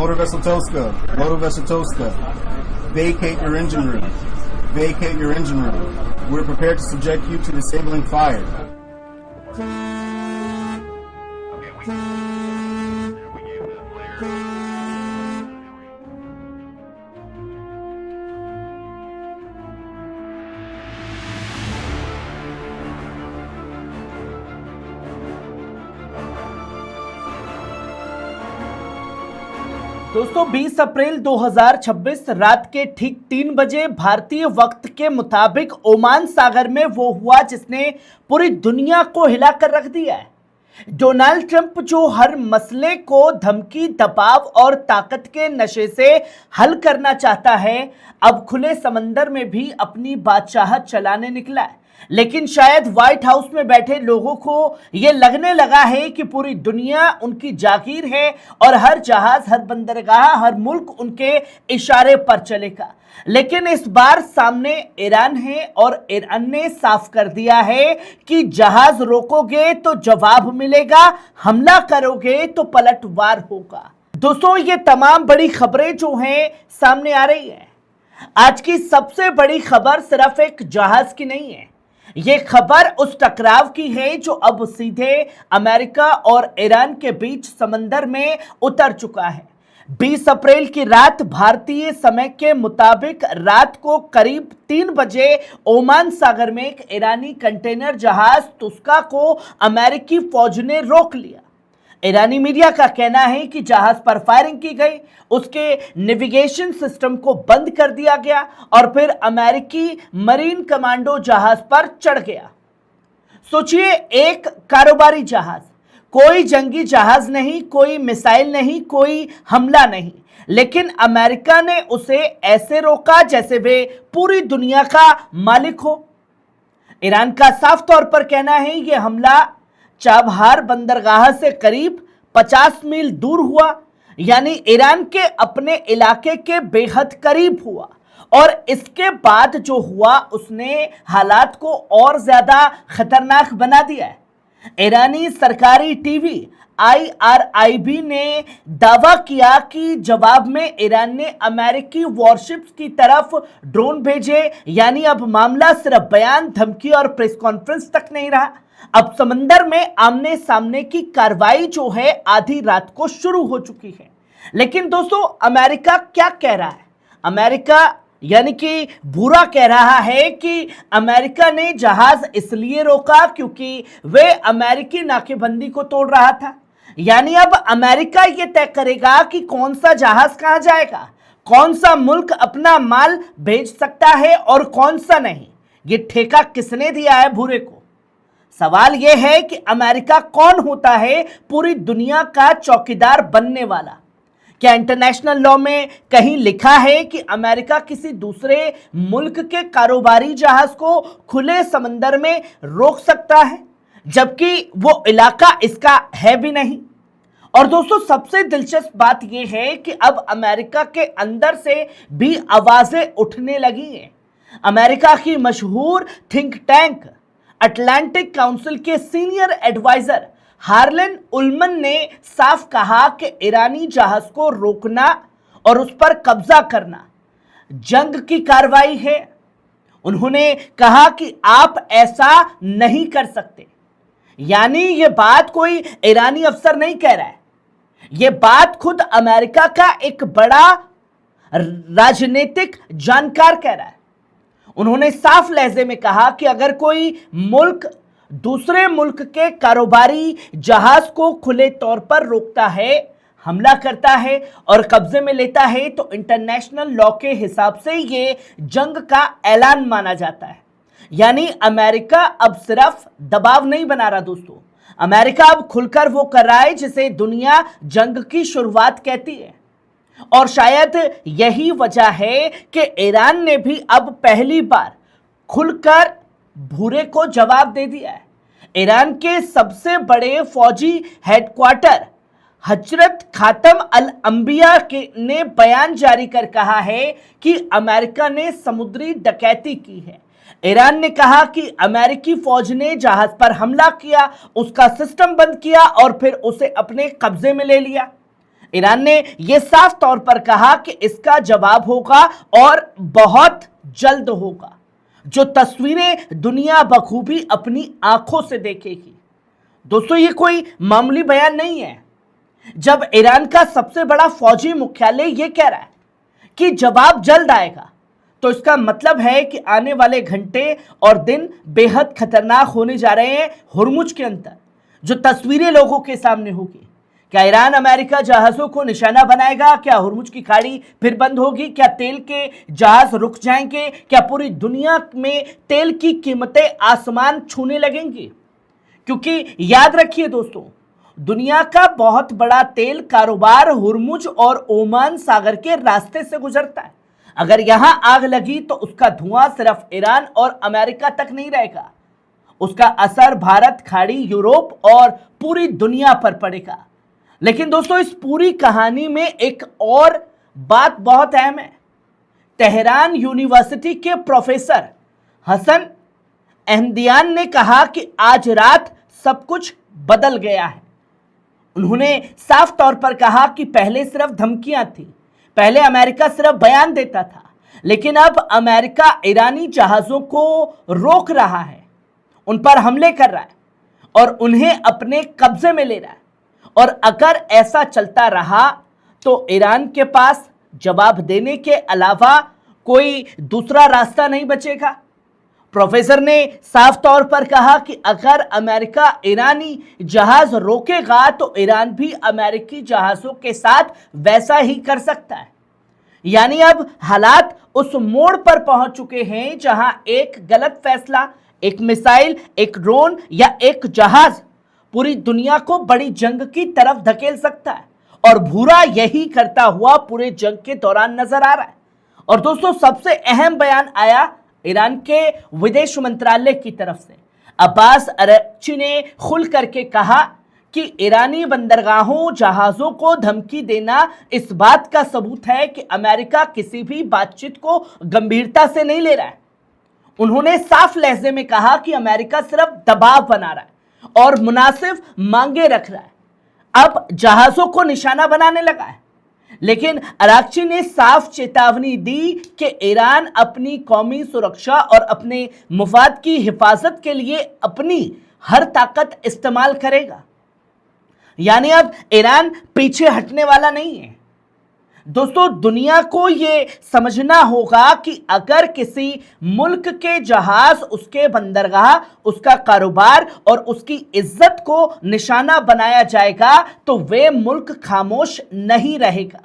Motor Vessel Tosca. Motor Vessel Tosca. Vacate your engine room. Vacate your engine room. We're prepared to subject you to disabling fire. दोस्तों 20 अप्रैल 2026 रात के ठीक 3 बजे भारतीय वक्त के मुताबिक ओमान सागर में वो हुआ जिसने पूरी दुनिया को हिलाकर रख दिया है। डोनाल्ड ट्रंप जो हर मसले को धमकी, दबाव और ताकत के नशे से हल करना चाहता है, अब खुले समंदर में भी अपनी बादशाहत चलाने निकला है। लेकिन शायद व्हाइट हाउस में बैठे लोगों को यह लगने लगा है कि पूरी दुनिया उनकी जागीर है और हर जहाज, हर बंदरगाह, हर मुल्क उनके इशारे पर चलेगा। लेकिन इस बार सामने ईरान है और ईरान ने साफ कर दिया है कि जहाज रोकोगे तो जवाब मिलेगा, हमला करोगे तो पलटवार होगा। दोस्तों ये तमाम बड़ी खबरें जो हैं सामने आ रही है। आज की सबसे बड़ी खबर सिर्फ एक जहाज की नहीं है, ये खबर उस टकराव की है जो अब सीधे अमेरिका और ईरान के बीच समंदर में उतर चुका है। 20 अप्रैल की रात भारतीय समय के मुताबिक रात को करीब 3 बजे ओमान सागर में एक ईरानी कंटेनर जहाज तुस्का को अमेरिकी फौज ने रोक लिया। ईरानी मीडिया का कहना है कि जहाज पर फायरिंग की गई, उसके नेविगेशन सिस्टम को बंद कर दिया गया और फिर अमेरिकी मरीन कमांडो जहाज पर चढ़ गया। सोचिए, एक कारोबारी जहाज, कोई जंगी जहाज नहीं, कोई मिसाइल नहीं, कोई हमला नहीं, लेकिन अमेरिका ने उसे ऐसे रोका जैसे वे पूरी दुनिया का मालिक हो। ईरान का साफ तौर पर कहना है यह हमला चाबहार बंदरगाह से करीब 50 मील दूर हुआ, यानी ईरान के अपने इलाके के बेहद करीब हुआ। और इसके बाद जो हुआ उसने हालात को और ज्यादा खतरनाक बना दिया है। ईरानी सरकारी टीवी IRIB ने दावा किया कि जवाब में ईरान ने अमेरिकी वॉरशिप्स की तरफ ड्रोन भेजे, यानी अब मामला सिर्फ बयान, धमकी और प्रेस कॉन्फ्रेंस तक नहीं रहा। अब समंदर में आमने सामने की कार्रवाई जो है आधी रात को शुरू हो चुकी है। लेकिन दोस्तों अमेरिका क्या कह रहा है? अमेरिका यानी कि बुरा कह रहा है कि अमेरिका ने जहाज इसलिए रोका क्योंकि वे अमेरिकी नाकेबंदी को तोड़ रहा था। यानी अब अमेरिका ये तय करेगा कि कौन सा जहाज कहां जाएगा, कौन सा मुल्क अपना माल भेज सकता है और कौन सा नहीं। ये ठेका किसने दिया है भूरे को? सवाल यह है कि अमेरिका कौन होता है पूरी दुनिया का चौकीदार बनने वाला? क्या इंटरनेशनल लॉ में कहीं लिखा है कि अमेरिका किसी दूसरे मुल्क के कारोबारी जहाज को खुले समंदर में रोक सकता है, जबकि वो इलाका इसका है भी नहीं? और दोस्तों सबसे दिलचस्प बात यह है कि अब अमेरिका के अंदर से भी आवाजें उठने लगी हैं। अमेरिका की मशहूर थिंक टैंक अटलांटिक काउंसिल के सीनियर एडवाइजर हार्लन उल्मन ने साफ कहा कि ईरानी जहाज को रोकना और उस पर कब्जा करना जंग की कार्रवाई है। उन्होंने कहा कि आप ऐसा नहीं कर सकते। यानी यह बात कोई ईरानी अफसर नहीं कह रहा है, यह बात खुद अमेरिका का एक बड़ा राजनीतिक जानकार कह रहा है। उन्होंने साफ लहजे में कहा कि अगर कोई मुल्क दूसरे मुल्क के कारोबारी जहाज को खुले तौर पर रोकता है, हमला करता है और कब्जे में लेता है, तो इंटरनेशनल लॉ के हिसाब से ये जंग का ऐलान माना जाता है। यानी अमेरिका अब सिर्फ दबाव नहीं बना रहा दोस्तों, अमेरिका अब खुलकर वो कर रहा है जिसे दुनिया जंग की शुरुआत कहती है। और शायद यही वजह है कि ईरान ने भी अब पहली बार खुलकर भूरे को जवाब दे दिया है। ईरान के सबसे बड़े फौजी हेडक्वार्टर हजरत खातम अल अंबिया ने बयान जारी कर कहा है कि अमेरिका ने समुद्री डकैती की है। ईरान ने कहा कि अमेरिकी फौज ने जहाज पर हमला किया, उसका सिस्टम बंद किया और फिर उसे अपने कब्जे में ले लिया। ईरान ने यह साफ तौर पर कहा कि इसका जवाब होगा और बहुत जल्द होगा, जो तस्वीरें दुनिया बखूबी अपनी आंखों से देखेगी। दोस्तों, ये कोई मामूली बयान नहीं है। जब ईरान का सबसे बड़ा फौजी मुख्यालय यह कह रहा है कि जवाब जल्द आएगा, तो इसका मतलब है कि आने वाले घंटे और दिन बेहद खतरनाक होने जा रहे हैं। हुर्मुज के अंदर जो तस्वीरें लोगों के सामने होगी, क्या ईरान अमेरिका जहाजों को निशाना बनाएगा? क्या हुर्मुज की खाड़ी फिर बंद होगी? क्या तेल के जहाज रुक जाएंगे? क्या पूरी दुनिया में तेल की कीमतें आसमान छूने लगेंगी? क्योंकि याद रखिए दोस्तों, दुनिया का बहुत बड़ा तेल कारोबार हुर्मुज और ओमान सागर के रास्ते से गुजरता है। अगर यहां आग लगी तो उसका धुआं सिर्फ ईरान और अमेरिका तक नहीं रहेगा, उसका असर भारत, खाड़ी, यूरोप और पूरी दुनिया पर पड़ेगा। लेकिन दोस्तों, इस पूरी कहानी में एक और बात बहुत अहम है। तेहरान यूनिवर्सिटी के प्रोफेसर हसन अहमदियान ने कहा कि आज रात सब कुछ बदल गया है। उन्होंने साफ तौर पर कहा कि पहले सिर्फ धमकियां थी, पहले अमेरिका सिर्फ बयान देता था, लेकिन अब अमेरिका ईरानी जहाजों को रोक रहा है, उन पर हमले कर रहा है और उन्हें अपने कब्जे में ले रहा है। और अगर ऐसा चलता रहा तो ईरान के पास जवाब देने के अलावा कोई दूसरा रास्ता नहीं बचेगा। प्रोफेसर ने साफ तौर पर कहा कि अगर अमेरिका ईरानी जहाज रोकेगा तो ईरान भी अमेरिकी जहाजों के साथ वैसा ही कर सकता है। यानी अब हालात उस मोड़ पर पहुंच चुके हैं जहां एक गलत फैसला, एक मिसाइल, एक ड्रोन या एक जहाज पूरी दुनिया को बड़ी जंग की तरफ धकेल सकता है। और भूरा यही करता हुआ पूरे जंग के दौरान नजर आ रहा है। और दोस्तों, सबसे अहम बयान आया ईरान के विदेश मंत्रालय की तरफ से। अब्बास अरगची ने खुल करके कहा कि ईरानी बंदरगाहों, जहाजों को धमकी देना इस बात का सबूत है कि अमेरिका किसी भी बातचीत को गंभीरता से नहीं ले रहा है। उन्होंने साफ लहजे में कहा कि अमेरिका सिर्फ दबाव बना रहा है और मुनासिब मांगे रख रहा है, अब जहाजों को निशाना बनाने लगा है। लेकिन अरागची ने साफ चेतावनी दी कि ईरान अपनी कौमी सुरक्षा और अपने मुफाद की हिफाजत के लिए अपनी हर ताकत इस्तेमाल करेगा। यानी अब ईरान पीछे हटने वाला नहीं है। दोस्तों, दुनिया को यह समझना होगा कि अगर किसी मुल्क के जहाज, उसके बंदरगाह, उसका कारोबार और उसकी इज्जत को निशाना बनाया जाएगा तो वे मुल्क खामोश नहीं रहेगा।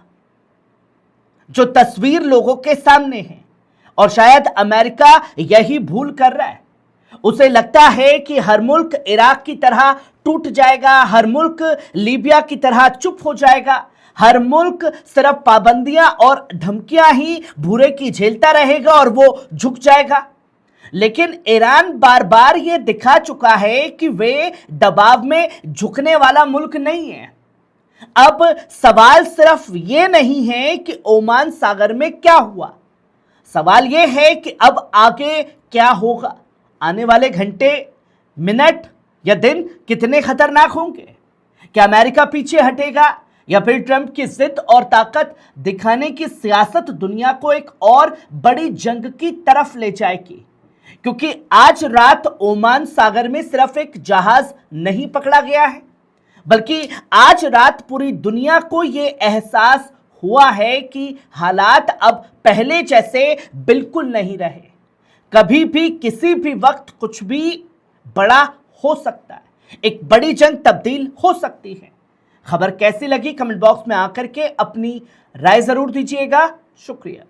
जो तस्वीर लोगों के सामने है, और शायद अमेरिका यही भूल कर रहा है। उसे लगता है कि हर मुल्क इराक की तरह टूट जाएगा, हर मुल्क लीबिया की तरह चुप हो जाएगा, हर मुल्क सिर्फ पाबंदियां और धमकियां ही भूरे की झेलता रहेगा और वो झुक जाएगा। लेकिन ईरान बार बार ये दिखा चुका है कि वे दबाव में झुकने वाला मुल्क नहीं है। अब सवाल सिर्फ ये नहीं है कि ओमान सागर में क्या हुआ, सवाल ये है कि अब आगे क्या होगा। आने वाले घंटे, मिनट या दिन कितने खतरनाक होंगे? क्या अमेरिका पीछे हटेगा या फिर ट्रंप की जिद और ताकत दिखाने की सियासत दुनिया को एक और बड़ी जंग की तरफ ले जाएगी? क्योंकि आज रात ओमान सागर में सिर्फ एक जहाज नहीं पकड़ा गया है, बल्कि आज रात पूरी दुनिया को यह एहसास हुआ है कि हालात अब पहले जैसे बिल्कुल नहीं रहे। कभी भी, किसी भी वक्त कुछ भी बड़ा हो सकता है, एक बड़ी जंग तब्दील हो सकती है। खबर कैसी लगी कमेंट बॉक्स में आकर के अपनी राय जरूर दीजिएगा। शुक्रिया।